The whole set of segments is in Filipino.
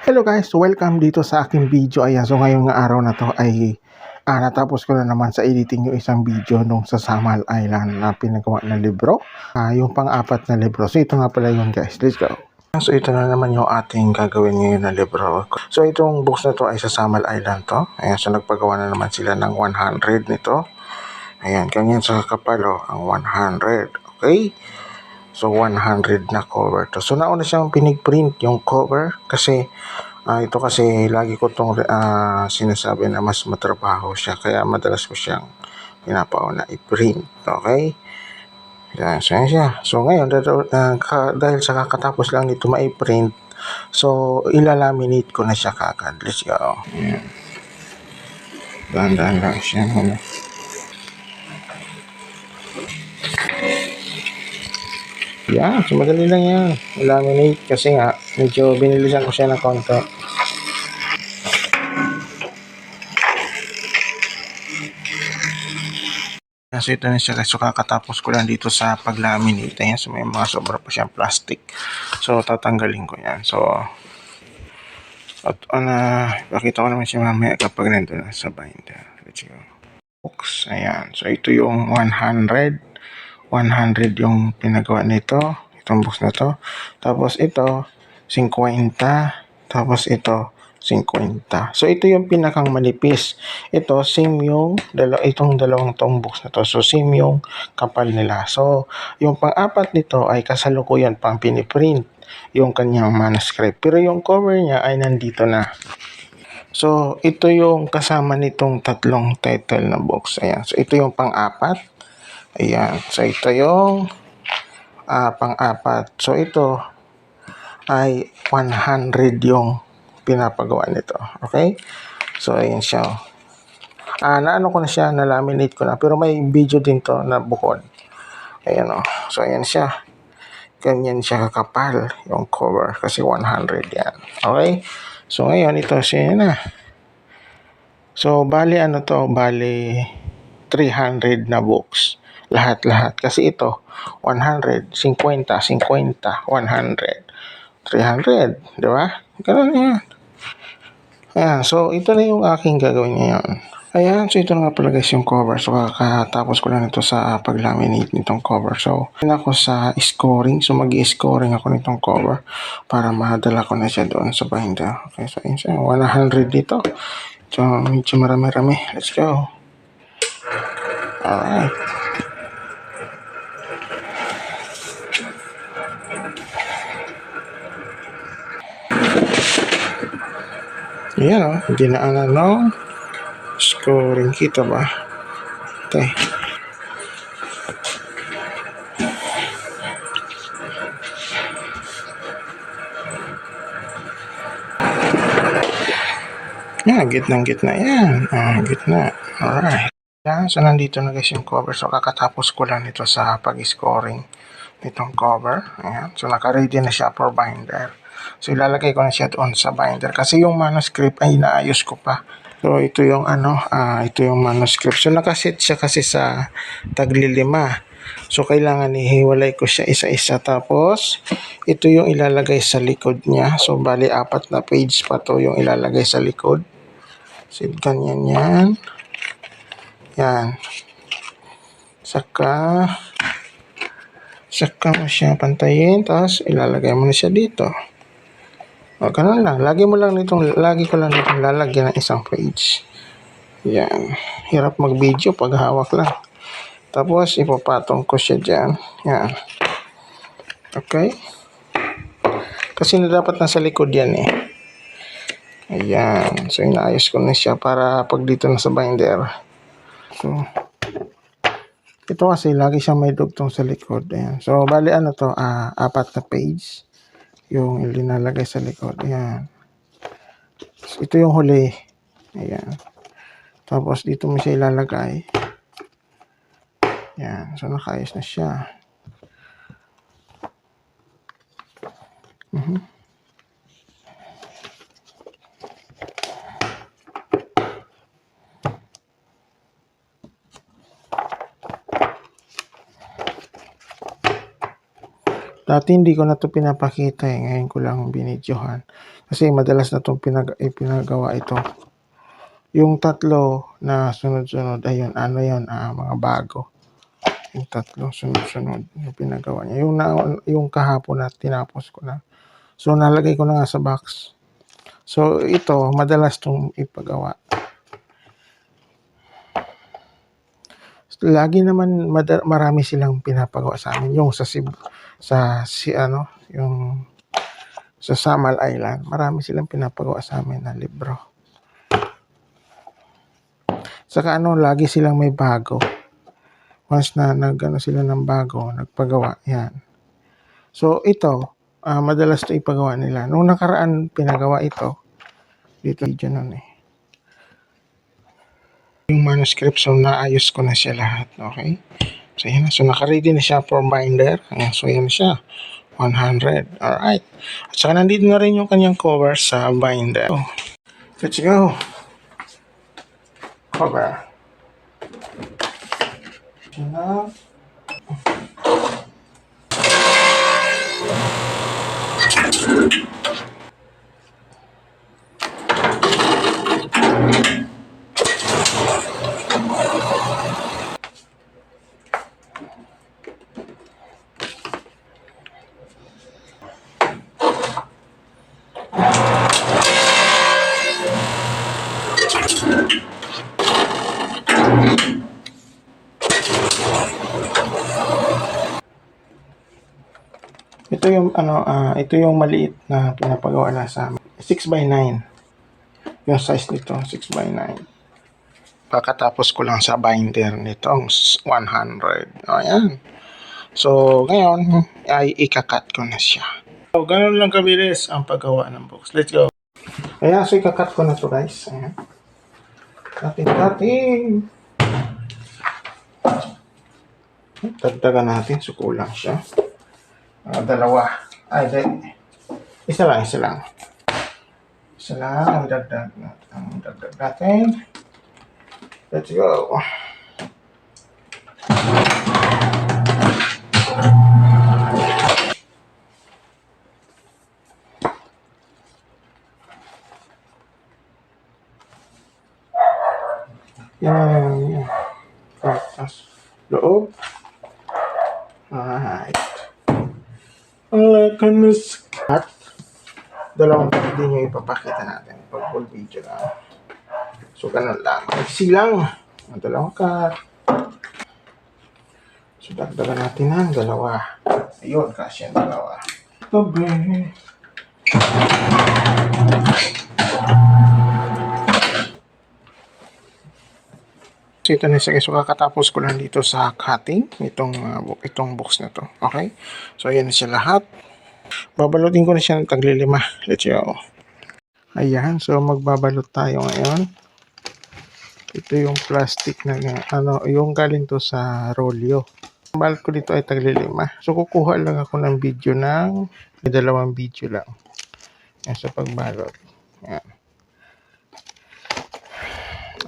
Hello guys, welcome dito sa aking video. Ayan, so ngayong araw na to ay natapos ko na naman sa editing yung isang video nung sa Samal Island na pinagawa na libro. Yung pang-apat na libro. So ito nga pala yun guys, let's go. So ito na naman yung ating gagawin ngayon na libro. So itong books na to ay sa Samal Island to. Ayan, so nagpagawa na naman sila ng 100 nito. Ayan, ganyan sa kapalo ang 100. Okay? So 100 na cover to. So nauna siyang pinigprint yung cover kasi ito kasi lagi ko itong sinasabi na mas matrabaho siya kaya madalas ko siyang pinapauna i-print. Okay? Yan, so yan siya. So ngayon dahil sa kakatapos lang nito ma-print, so ilalaminate ko na siya kagad. Let's go. Yan. Dahan-dahan lang siya. Yan, so madali lang yan. Laminate kasi nga, medyo binilisan ko siya ng konti. So ito na siya guys, so kakatapos ko lang dito sa pag-laminate. Ayan, so may mga sobra pa siyang plastic. So tatanggalin ko yan. So, at pakita ko naman siya mamaya kapag nandun na sa binder. Let's go. Books, ayan. So ito yung 100 yung pinagawa nito, itong box na to. Tapos ito 50, tapos ito 50. So ito yung pinakang manipis. Ito same yung itong dalawang tong box na to. So same yung kapal nila. So yung pang-apat nito ay kasalukuyan pang piniprint yung kanyang manuscript. Pero yung cover niya ay nandito na. So ito yung kasama nitong tatlong title na box. Ayan. So ito yung pang-apat. Ayan. So, ito yung pang-apat. So, ito ay 100 yung pinapagawa nito. Okay? So, ayan siya. Naano ko na siya, na-laminate ko na. Pero may video din to na bukod. Ayan o. So, ayan siya. Ganyan siya kakapal yung cover. Kasi 100 yan. Okay? So, ngayon, ito siya na. So, bali ano to? Bali 300 na books. Lahat-lahat. Kasi ito, 100, 50, 50, 100, 300. Di ba? Ganun yan. Ayan. So, ito na yung aking gagawin ngayon. Ayan. So, ito na nga pala guys yung cover. So, kakatapos ko lang ito sa pag-laminate nitong cover. So, ako sa scoring. So, mag-i-scoring ako nitong cover para madala ko na siya doon sa binder. Okay. So, ayan siya. 100 dito. So, medyo marami-rami. Let's go. Alright. Ayan o, dinaanan no. Scoring kita ba? Okay. Yan, gitna yan. Gitna. Alright. Yan, so nandito na guys yung cover. So kakatapos ko lang nito sa pag-scoring nitong cover. Ayan. So naka-ready na siya for binder. So ilalagay ko na siya doon sa binder kasi yung manuscript ay inaayos ko pa. So ito yung ito yung manuscript. So nakaset siya kasi sa tagli-5. So kailangan ihiwalay ko siya isa-isa, tapos ito yung ilalagay sa likod niya. So bali 4 na page pa to yung ilalagay sa likod. So ganyan yan. Yan. Saka mo siya pantayin, tapos ilalagay mo na siya dito. O, ganun lang. Lagi ko lang nitong lalagyan ng isang page. Yan. Hirap mag-video pag hawak lang. Tapos, ipapatong ko siya dyan. Yan. Okay? Kasi dapat nasa likod yan eh. Ayan. So, inaayos ko na siya para pag dito na sa binder. So, ito kasi lagi siyang may dugtong sa likod. Ayan. So, bali 4 na page yung ilinalagay sa likod. Ayan. So, ito yung huli. Ayan. Tapos, dito mo siya ilalagay. Ayan. So, nakaayos na siya. Dati hindi ko na 'to pinapakita, eh, ngayon ko lang binidyohan. Kasi madalas na 'tong pinagawa ito. Yung tatlo na sunod-sunod ayun, ano yun, mga bago. Yung tatlo sunod-sunod yung pinagawa niya. Yung kahapon na tinapos ko na. So, nalagay ko na nga sa box. So, ito madalas 'tong ipagawa. Lagi naman marami silang pinapagawa sa amin. Yung yung sa Samal Island, marami silang pinapagawa sa amin na libro. Saka lagi silang may bago. Once na sila ng bago, nagpagawa, yan. So, ito, madalas ito ipagawa nila. Nung nakaraan, pinagawa ito. Dito, video nun eh. Yung manuscript, so naayos ko na siya lahat, okay? So, yan. So, naka-ready na siya for binder. Ayan, so, yan siya. 100. Alright. At saka nandito na rin yung kanyang cover sa binder. So, let's go. Cover. Ito yung maliit na pinapagawa na sa amin. 6x9. Yung size nito, 6x9. Kakatapos ko lang sa binder nitong 100. Ayan. So, ngayon, ay ikakat ko na siya. So, ganun lang kabilis ang paggawa ng box. Let's go. Ayan, so ikakat ko na to guys. Ayan. Cutting. Dagdagan natin, so kulang siya. Dalawa. Ay, isa lang. Isa lang ang dagdag natin. Let's go. Yan. Tapos, loob. Alright. Cut. Dalawang hindi nyo ipapakita natin pag full video lang. So, ganun lang. Silang. Dalawang cut. So, dagdagan natin ang dalawa. Ayun, kasi yung dalawa. Tabi. So, ito na siya. So, kakatapos ko lang dito sa cutting itong box na to. Okay? So, ayan na siya lahat. Babalutin ko na siya ng tagli-5. Let's go. Ayan. So, magbabalot tayo ngayon. Ito yung plastic na yung galing to sa Rolyo. Ang balot ko dito ay tagli-5. So, kukuha lang ako ng video ng dalawang video lang. Yan sa pagbalot. Yan.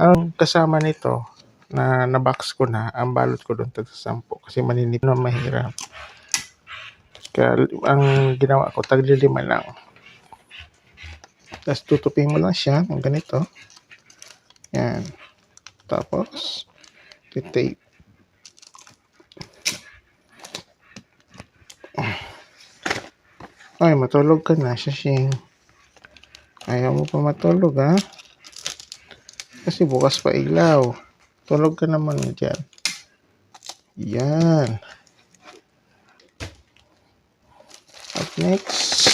Ang kasama nito, na box ko na, ang balot ko doon tag 10 kasi maninip na mahirap. Kaya ang ginawa ko, tagli-5 lang. Tapos tutupin mo lang siya ng ganito. Yan. Tapos, tape. Ay, matulog ka na, Shashing. Ayaw mo pa matulog, ha? Kasi bukas pa ilaw. Tulog ka naman dyan. Yan. At next.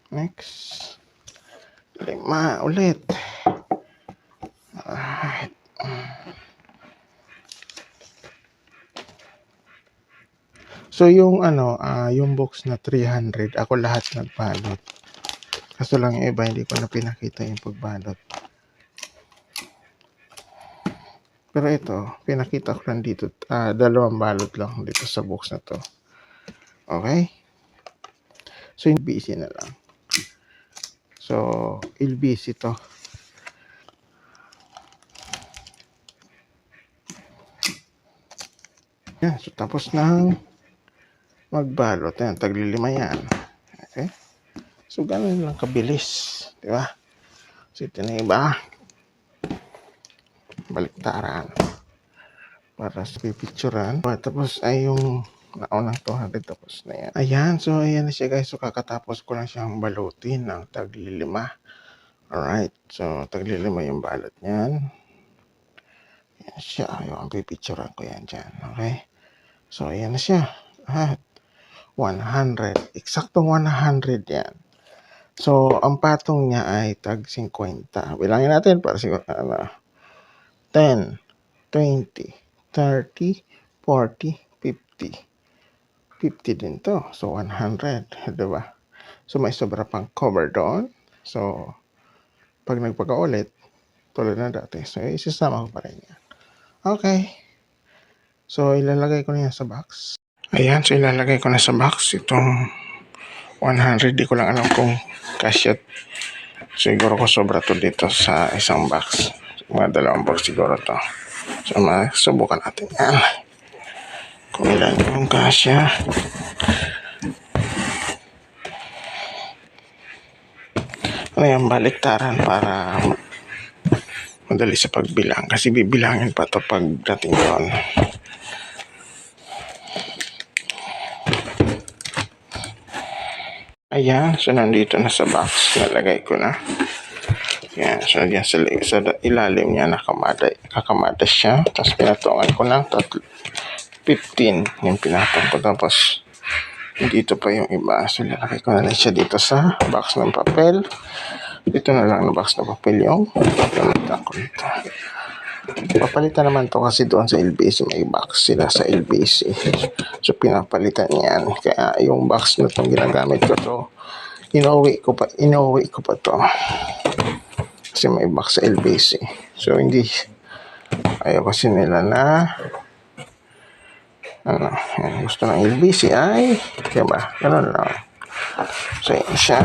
Next. 5 ulit. Alright. So, yung yung box na 300, ako lahat nagbalot. Kaso lang yung iba, hindi ko na pinakita yung pagbalot. Pero ito, pinakita ko lang dito, dalawang balot lang dito sa box na to. Okay? So, yung busy na lang. So, LBC to. Yan, so tapos na magbalot. Yan, tagli-5 yan. Okay? So, ganun lang kabilis. Di ba? So, ito na iba. Baliktaran. Para sa pipicturan. Tapos ay yung naunang 200 tapos na yan. Ayan, so ayan na siya guys. So, kakatapos ko lang siyang balutin ng tagli-5. Alright, so tagli-5 yung balot niyan. Ayan siya. Yung pipicturan ko yan dyan. Okay? So, ayan na siya. 100. Eksaktong 100 yan. So, ang patong niya ay tag 50. Bilangin natin para siguro 10, 20, 30, 40, 50. 50 din to. So, 100. Diba? So, may sobra pang cover doon. So, pag nagpagka-ulit, tulad na dati. So, isasama ko pa rin yan. Okay. So, ilalagay ko na yan sa box. Ayan, so ilalagay ko na sa box itong 100. Di ko lang alam kung kasya. Siguro ko sobra to dito sa isang box. Mga 2 box siguro to. So, subukan natin yan. Kung ilan yung kasya. Ano yung baliktaran para madali sa pagbilang. Kasi bibilangin pa to pagdating doon. Ayan, so nandito na sa box. Nalagay ko na. Yan, so dyan sa ilalim niya kakamada siya. Tapos pinatungan ko ng 15 yung pinatong ko. Tapos dito pa yung iba. So nalagay ko na lang siya dito sa box ng papel. Dito na lang na box ng papel yung gamitan ko nito. Papalitan naman to kasi doon sa LBC may box sila sa LBC. So pinapalitan yan. Kaya yung box na itong ginagamit ko to, inuwi ko pa to. Kasi may box sa LBC. So hindi ayaw kasi nila na yan, gusto ng LBC ay diba? Ganun lang. So yan siya.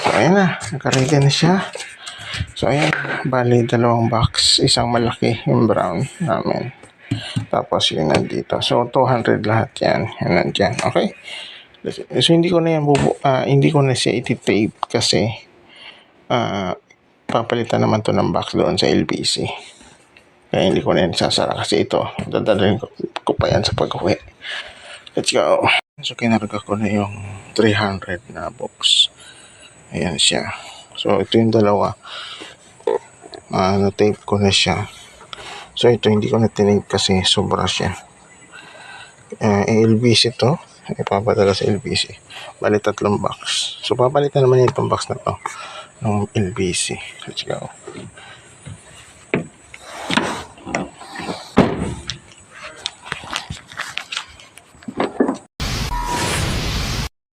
So ayan na. Nakaready na siya. So, ayan, bali 2 box, isang malaki, yung brown namin. Tapos, yun nandito. So, 200 lahat yan. Yan nandyan. Okay? So, hindi ko na yan hindi ko na siya iti-tape kasi papalitan naman to ng box doon sa LBC. Kaya hindi ko na yan sasara kasi ito, dadalhin ko pa yan sa pag-uwi. Let's go. So, kinarga ko na yung 300 na box. Ayan siya. So, ito yung 2. Na-tape ko na siya. So, ito hindi ko na tinape kasi sobra siya. LBC to. Ipapadala sa LBC. Bali 3 box. So, papalitan naman itong box na to ng LBC. Let's go.